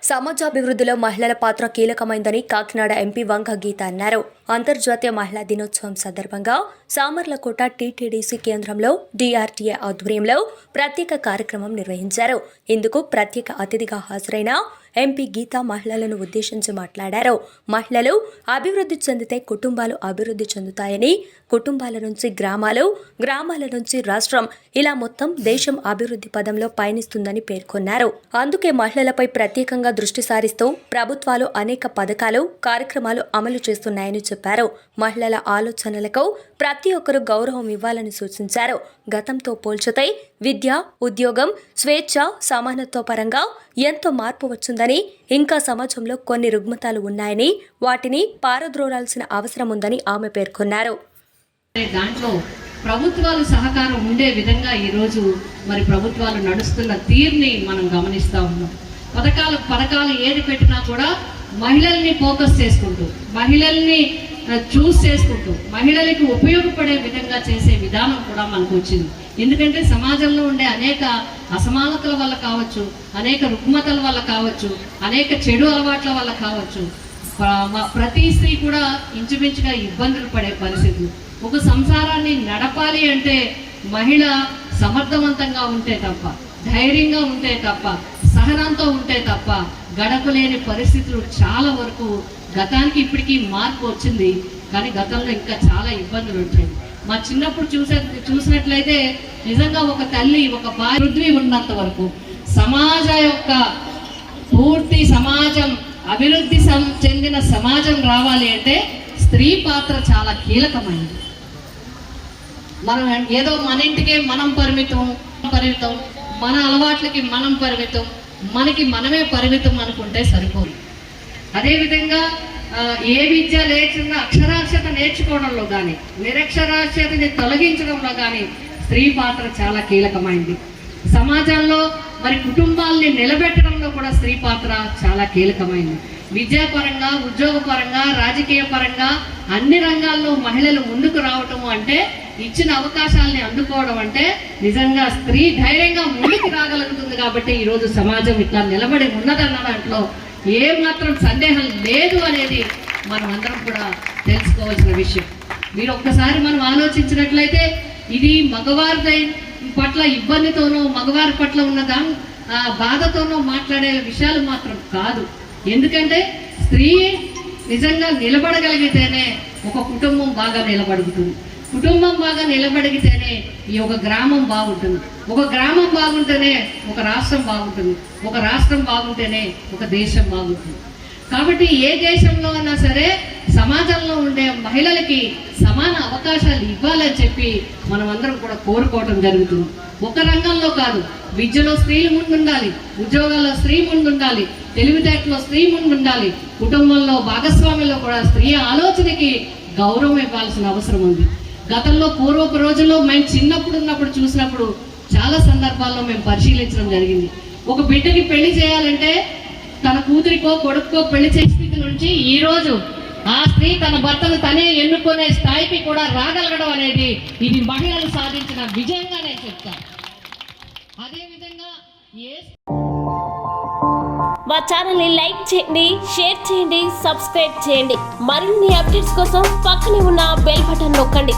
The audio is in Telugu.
సమాజాభివృద్ధిలో మహిళల పాత్ర కీలకమైందని కాకినాడ ఎంపీ వంగ గీత అన్నారు. అంతర్జాతీయ మహిళా దినోత్సవం సందర్భంగా సామర్లకోట టీటీడీసీ కేంద్రంలో డీఆర్టీఏ ఆధ్వర్యంలో ప్రత్యేక కార్యక్రమం నిర్వహించారు. ఇందుకు ప్రత్యేక అతిథిగా హాజరైన ఎంపీ గీత మహిళలను ఉద్దేశించి మాట్లాడారు. మహిళలు అభివృద్ధి చెందితే కుటుంబాలు అభివృద్ధి చెందుతాయని, కుటుంబాల నుంచి గ్రామాలు, గ్రామాల నుంచి రాష్ట్రం, ఇలా మొత్తం దేశం అభివృద్ధి పదంలో పయనిస్తుందని పేర్కొన్నారు. అందుకే మహిళలపై ప్రత్యేకంగా దృష్టి సారిస్తూ ప్రభుత్వాలు అనేక పథకాలు, కార్యక్రమాలు అమలు చేస్తున్నాయని చెప్పారు. మహిళల ఆలోచనలకు ప్రతి ఒక్కరూ గౌరవం ఇవ్వాలని సూచించారు. గతంతో పోల్చితే విద్య, ఉద్యోగం, స్వేచ్ఛ, సమానత్వ పరంగా ఎంతో మార్పు వచ్చిందని, ఇంకా సమాజంలో కొన్ని రుగ్మతలు ఉన్నాయని, వాటిని పారద్రోలాల్సిన అవసరం ఉందని ఆమె పేర్కొన్నారు. దాంట్లో ప్రభుత్వాలు సహకారం ఉండే విధంగా ఈరోజు మరి ప్రభుత్వాలు నడుస్తున్న తీరుని మనం గమనిస్తూ ఉన్నాం. పథకాలు ఏది పెట్టినా కూడా మహిళల్ని ఫోకస్ చేసుకుంటూ, మహిళల్ని చూస్ చేసుకుంటూ, మహిళలకు ఉపయోగపడే విధంగా చేసే విధానం కూడా మనకు వచ్చింది. ఎందుకంటే సమాజంలో ఉండే అనేక అసమానతల వల్ల కావచ్చు, అనేక రుగ్మతల వల్ల కావచ్చు, అనేక చెడు అలవాట్ల వల్ల కావచ్చు, ప్రతి స్త్రీ కూడా ఇంచుమించుగా ఇబ్బందులు పడే పరిస్థితులు. ఒక సంసారాన్ని నడపాలి అంటే మహిళ సమర్థవంతంగా ఉంటే తప్ప, ధైర్యంగా ఉంటే తప్ప, సహనంతో ఉంటే తప్ప గడపలేని పరిస్థితులు చాలా వరకు గతానికి ఇప్పటికీ మార్పు వచ్చింది. కానీ గతంలో ఇంకా చాలా ఇబ్బందులు వచ్చాయి. మా చిన్నప్పుడు చూసినట్లయితే నిజంగా ఒక తల్లి, ఒక భార్య పృథ్వీ ఉన్నంత వరకు సమాజ యొక్క పూర్తి సమాజం అభివృద్ధి చెందిన సమాజం రావాలి అంటే స్త్రీ పాత్ర చాలా కీలకమైనది. మనం ఏదో మన ఇంటికే మనం పరిమితం, మన అలవాట్లకి మనం పరిమితం, మనకి మనమే పరిమితం అనుకుంటే సరిపోదు. అదేవిధంగా ఏ విద్య లేచిన అక్షరాస్యత నేర్చుకోవడంలో కానీ, నిరక్షరాస్యతని తొలగించడంలో కానీ స్త్రీ పాత్ర చాలా కీలకమైంది. సమాజంలో మరి కుటుంబాల్ని నిలబెట్టడంలో కూడా స్త్రీ పాత్ర చాలా కీలకమైంది. విద్యాపరంగా, ఉద్యోగపరంగా, రాజకీయ పరంగా అన్ని రంగాల్లో మహిళలు ముందుకు రావటం అంటే, ఇచ్చిన అవకాశాలని అందుకోవడం అంటే నిజంగా స్త్రీ ధైర్యంగా ముందుకు రాగలుగుతుంది. కాబట్టి ఈరోజు సమాజం ఇట్లా నిలబడి ఉన్నదన్న దాంట్లో ఏమాత్రం సందేహం లేదు అనేది మనం అందరం కూడా తెలుసుకోవాల్సిన విషయం. మీరు ఒక్కసారి మనం ఆలోచించినట్లయితే ఇది మగవారి పట్ల ఇబ్బందితోనో, మగవారి పట్ల ఉన్న బాధతోనో మాట్లాడే విషయాలు మాత్రం కాదు. ఎందుకంటే స్త్రీ నిజంగా నిలబడగలిగితేనే ఒక కుటుంబం బాగా నిలబడుతుంది. కుటుంబం బాగా నిలబడిగితేనే ఈ ఒక గ్రామం బాగుంటుంది. ఒక గ్రామం బాగుంటేనే ఒక రాష్ట్రం బాగుంటుంది. ఒక రాష్ట్రం బాగుంటేనే ఒక దేశం బాగుంటుంది. కాబట్టి ఏ దేశంలో అయినా సరే సమాజంలో ఉండే మహిళలకి సమాన అవకాశాలు ఇవ్వాలని చెప్పి మనం అందరం కూడా కోరుకోవటం జరుగుతుంది. ఒక రంగంలో కాదు, విద్యలో స్త్రీలు ముందుండాలి, ఉద్యోగాల్లో స్త్రీ ముందుండాలి, తెలివితేటలో స్త్రీ ముందుండాలి, కుటుంబంలో భాగస్వామ్యంలో కూడా స్త్రీ ఆలోచనకి గౌరవం ఇవ్వాల్సిన అవసరం ఉంది. గతంలో పూర్వపు రోజుల్లో మేము చిన్నప్పుడు ఉన్నప్పుడు చూసినప్పుడు చాలా సందర్భాల్లో మేము పరిశీలించడం జరిగింది. ఒక బిడ్డకి పెళ్లి చేయాలంటే తన కూతురికో కొడుకో పెళ్లి చేసే స్థితి నుంచి ఈరోజు ఆ స్త్రీ తన భర్తను తనే ఎన్నుకునే స్థాయికి కూడా రాగలగడం అనేది ఇది మహిళలు సాధించిన విజయంగా నేను చెప్తాను. అదేవిధంగా మా ఛానల్ని లైక్ చేయండి, షేర్ చేయండి, సబ్స్క్రైబ్ చేయండి. మరిన్ని అప్డేట్స్ కోసం పక్కనే ఉన్న బెల్ బటన్ నొక్కండి.